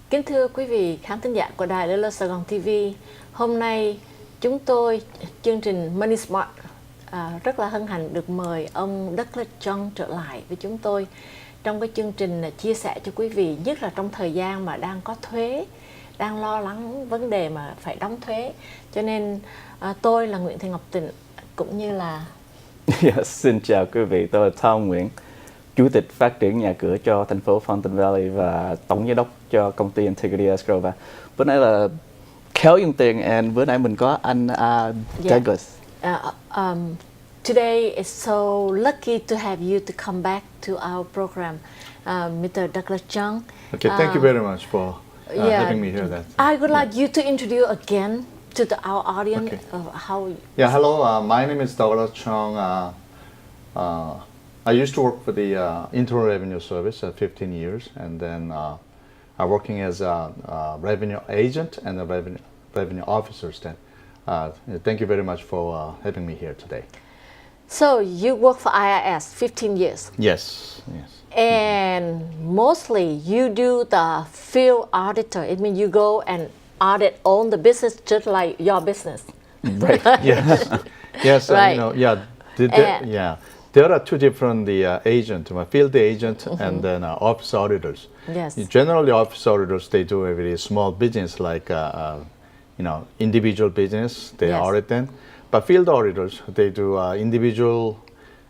Kính thưa quý vị khán thính giả của Đài Lê Lô Sài Gòn TV, hôm nay chúng tôi, chương trình Money Smart, rất là hân hạnh được mời ông Douglas Chung trở lại với chúng tôi trong cái chương trình chia sẻ cho quý vị, nhất là trong thời gian mà đang có thuế, đang lo lắng vấn đề mà phải đóng thuế. Cho nên tôi là Nguyễn Thị Ngọc Tịnh cũng như là Xin chào quý vị, tôi là Tom Nguyễn, Chủ tịch phát triển nhà cửa cho thành phố Fountain Valley và tổng giám đốc cho công ty Integrity Escrow. Và bữa nay là kéo dùng tiền, and bữa nay mình có anh Douglas. Today is so lucky to have you to come back to our program, Mr. Douglas Chung. Okay, thank you very much for having me here. I would like you to introduce again to our audience how. Yeah, hello. My name is Douglas Chung. I used to work for the Internal Revenue Service 15 years, and then I'm working as a revenue agent and a revenue officer. Then, thank you very much for having me here today. So you work for IRS 15 years. Yes. And mostly you do the field auditor. It means you go and audit all the business just like your business. Right. Yes. Right. There are two different agent, field agent and then office auditors. Yes. Generally, office auditors, they do a very small business like individual business. They audit them. But field auditors, they do individual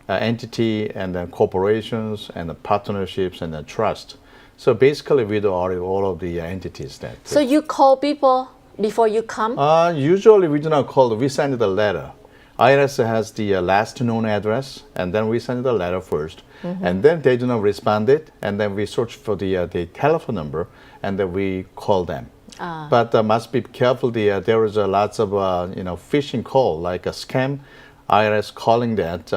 entity and then corporations and partnerships and then trust. So basically, we do audit all of the entities. So you call people before you come? Usually, we do not call. We send the letter. IRS has the last known address, and then we send the letter first, and then they do not respond it, and then we search for the telephone number, and then we call them. But must be careful. There is lots of phishing call, like a scam. IRS calling that,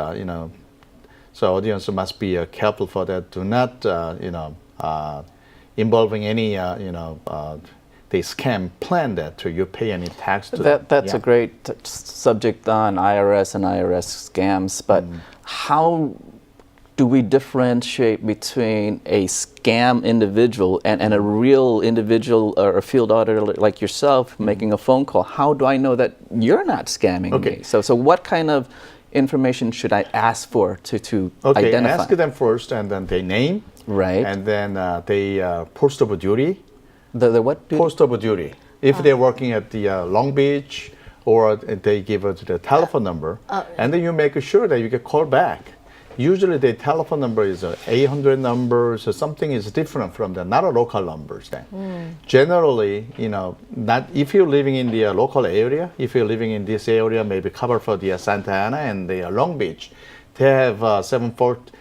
so audience must be careful for that. Do not involving any they scam plan that to you pay any tax to them. That's a great subject on IRS and IRS scams, but how do we differentiate between a scam individual and a real individual or a field auditor like yourself making a phone call? How do I know that you're not scamming me? So what kind of information should I ask for to identify? Ask them first, and then their name, right, and then they post of duty. The what? Post of duty. If they're working at the Long Beach, or they give us the telephone number, and then you make sure that you get called back. Usually the telephone number is 800 numbers, or something is different from the not a local numbers. Then generally, not if you're living in the local area. If you're living in this area, maybe cover for the Santa Ana and the Long Beach, they have 714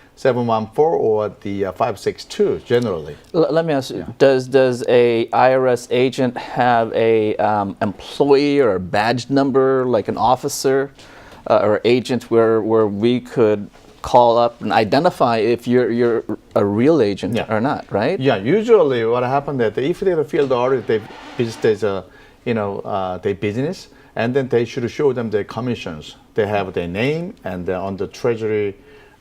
or the 562 generally. Let me ask you, does a IRS agent have a employee or a badge number, like an officer or agent where we could call up and identify if you're a real agent or not, right? Yeah, usually what happens that if they're a field audit, they visit their business, and then they should show them their commissions. They have their name, and on the Treasury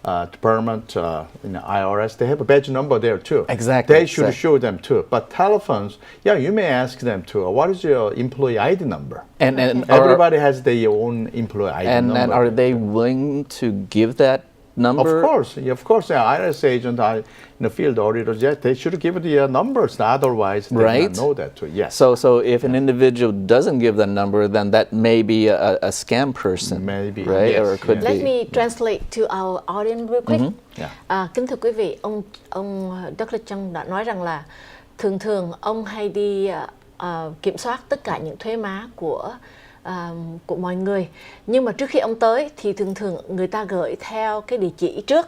Department, in the IRS, they have a badge number there too. Exactly. They should show them too. But telephones, you may ask them too. What is your employee ID number? And everybody has their own employee ID number. And are they willing to give that number? Of course. The IRS agent, field auditors, they should give the numbers. Otherwise, they don't know that too. Yes. So if an individual doesn't give the number, then that may be a scam person. Maybe. Right? Yes, or it could be. Let me translate to our audience real quick. Kính thưa quý vị, ông Douglas Chung đã nói rằng là thường ông hay đi kiểm soát tất cả những thuế má của mọi người, nhưng mà trước khi ông tới thì thường người ta gửi theo cái địa chỉ trước,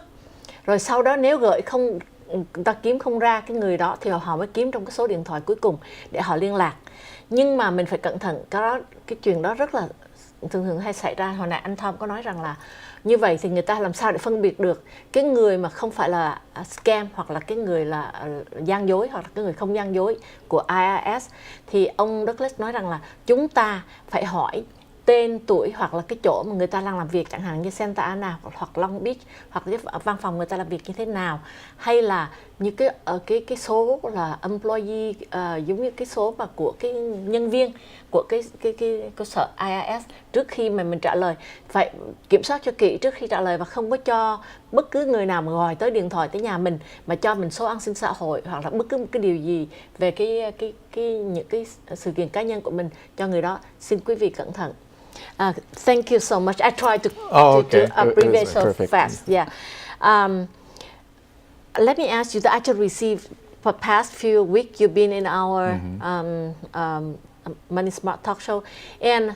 rồi sau đó nếu gửi không, người ta kiếm không ra cái người đó thì họ mới kiếm trong cái số điện thoại cuối cùng để họ liên lạc. Nhưng mà mình phải cẩn thận, cái chuyện đó rất là thường hay xảy ra. Hồi nãy anh Tom có nói rằng là như vậy thì người ta làm sao để phân biệt được cái người mà không phải là scam, hoặc là cái người là gian dối, hoặc là cái người không gian dối của IRS. Thì ông Douglas nói rằng là chúng ta phải hỏi tên tuổi hoặc là cái chỗ mà người ta đang làm việc, chẳng hạn như Santa Ana hoặc Long Beach, hoặc cái văn phòng người ta làm việc như thế nào, hay là như cái số là employee, giống như cái số mà của cái nhân viên của cái cơ sở IRS. Trước khi mà mình trả lời phải kiểm soát cho kỹ trước khi trả lời, và không có cho bất cứ người nào mà gọi tới điện thoại tới nhà mình mà cho mình số an sinh xã hội hoặc là bất cứ một cái điều gì về những cái sự kiện cá nhân của mình cho người đó. Xin quý vị cẩn thận. Thank you so much. I tried to abbreviate so fast. Yeah. Let me ask you that I just received for past few weeks you've been in our Money Smart talk show, and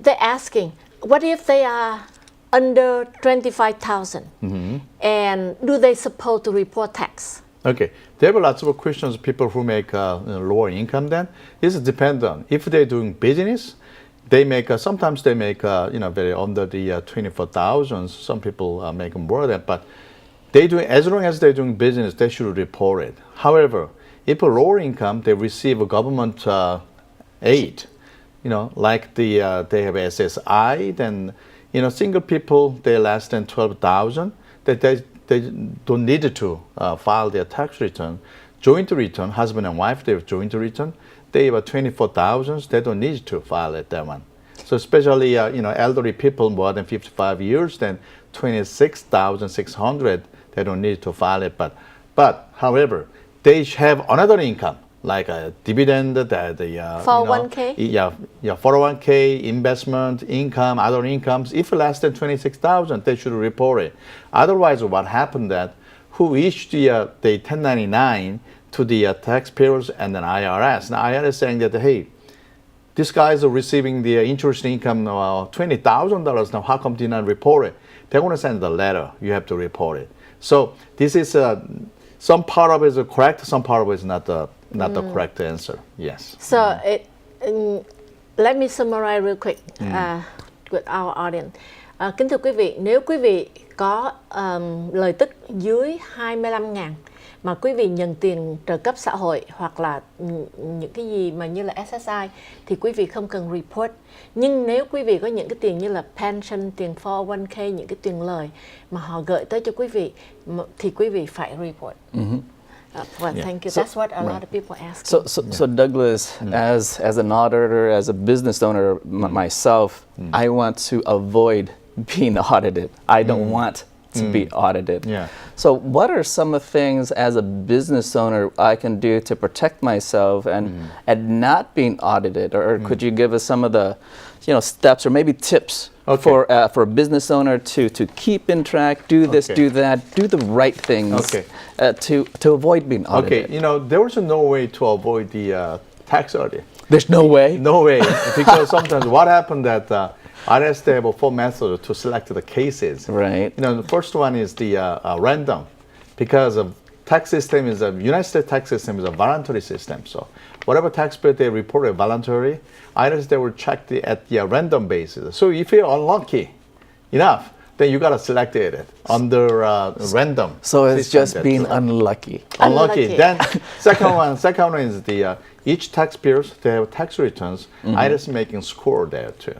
they're asking, what if they are under 25,000 and do they supposed to report tax? Okay, there are lots of questions. People who make lower income, then this depends on if they're doing business. They make sometimes they make very under the 24,000. Some people make more than, but they do as long as they're doing business, they should report it. However, if a lower income, they receive a government aid, like they have SSI, then single people they're less than 12,000, that they don't need to file their tax return. Joint return, husband and wife, they have joint return. They have 24,000, they don't need to file it, that one. So especially elderly people more than 55 years, then 26,600, they don't need to file it. But however, they have another income like a dividend, the 401k. 401k, investment income, other incomes. If less than 26,000, they should report it. Otherwise, what happened that who issued the 1099 to the taxpayers and then IRS. Now IRS saying that, hey, these guys are receiving the interest income $20,000. Now how come did not report it? They're going to send a letter. You have to report it. So this is some part of it is correct, some part of it is not the correct answer. Yes. So let me summarize real quick with our audience. Kính thưa quý vị, nếu quý vị có lời tức dưới 25.000 mà quý vị nhận tiền trợ cấp xã hội hoặc là những cái gì mà như là SSI thì quý vị không cần report. Nhưng nếu quý vị có những cái tiền như là pension, tiền 401k, những cái tiền lời mà họ gửi tới cho quý vị thì quý vị phải report. Thank you. That's what a lot of people ask. So Douglas, as an auditor, as a business owner myself, I want to avoid being audited. I don't want to be audited. Yeah. So what are some of the things as a business owner I can do to protect myself and not being audited? Or could you give us some of the steps or maybe tips for a business owner to keep in track, do this, do that, do the right things to avoid being audited? Okay, there was no way to avoid the tax audit. There's no way? No way, because sometimes what happened that IRS, they have 4 methods to select the cases. Right. The first one is the random, because the tax system is United States tax system is a voluntary system. So whatever taxpayer they report a voluntary, IRS they will check at the random basis. So if you're unlucky enough, then you gotta select it under random. So it's just being unlucky. Unlucky. Then second one is the each taxpayers they have tax returns. IRS making score there too.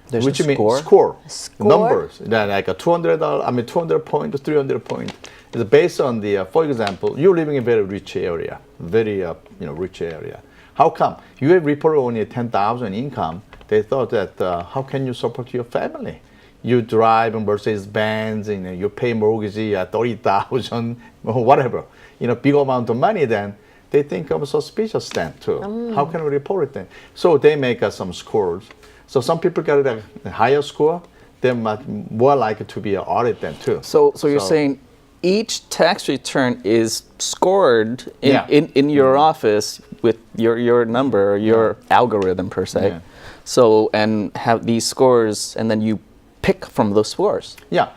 There's which a means score? Score numbers. Then like a $200, 200 point, 300 point. It's based on the, for example, you're living in a very rich area, very rich area. How come you have reported only 10,000 income? They thought that how can you support your family? You drive a Mercedes Benz, and you pay mortgage at 30,000, whatever, big amount of money. Then they think of a suspicious then too. How can we report it then? So they make some scores. So some people get a higher score, they're more likely to be audited than too. So you're saying each tax return is scored in your office with your number, your algorithm per se. Yeah. So and have these scores, and then you pick from those scores. Yeah,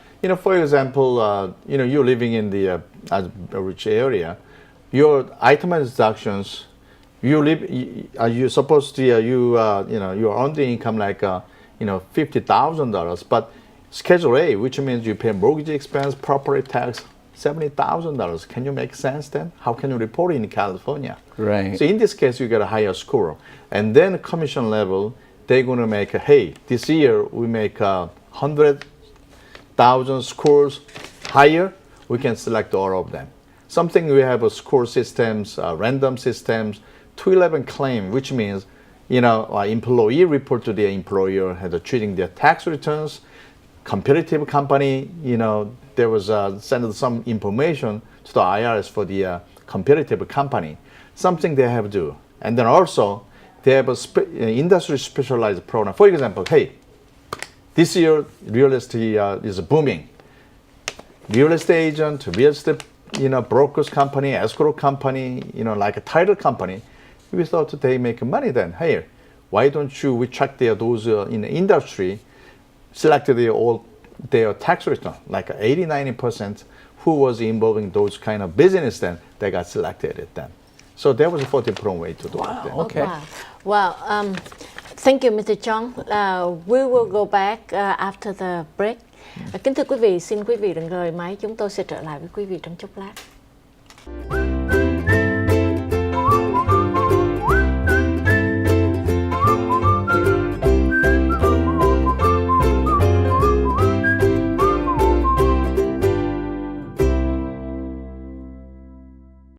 for example, you're living in the a rich area, your itemized deductions. You supposed to you earn the income like $50,000, but Schedule A, which means you pay mortgage expense, property tax, $70,000. Can you make sense then? How can you report it in California? Right. So in this case, you get a higher score, and then commission level they're going to make, hey, this year we make 100,000 scores higher, we can select all of them. Something we have a score systems, random systems, 211 claim, which means, employee report to their employer had treating their tax returns. Competitive company, there was sent some information to the IRS for the competitive company, something they have to do. And then also, they have a industry specialized program. For example, hey, this year real estate is booming. Real estate agent, real estate, brokers company, escrow company, like a title company. We thought they make money then. Hey, why don't we check those in the industry, selected their tax return, like 80-90% who was involved in those kind of business, then they got selected then. So that was a different way to do it. Then. Okay. Wow. Thank you, Mr. Chong. We will go back after the break. Kính thưa quý vị, xin quý vị đừng rời máy, chúng tôi sẽ trở lại với quý vị trong chốc lát.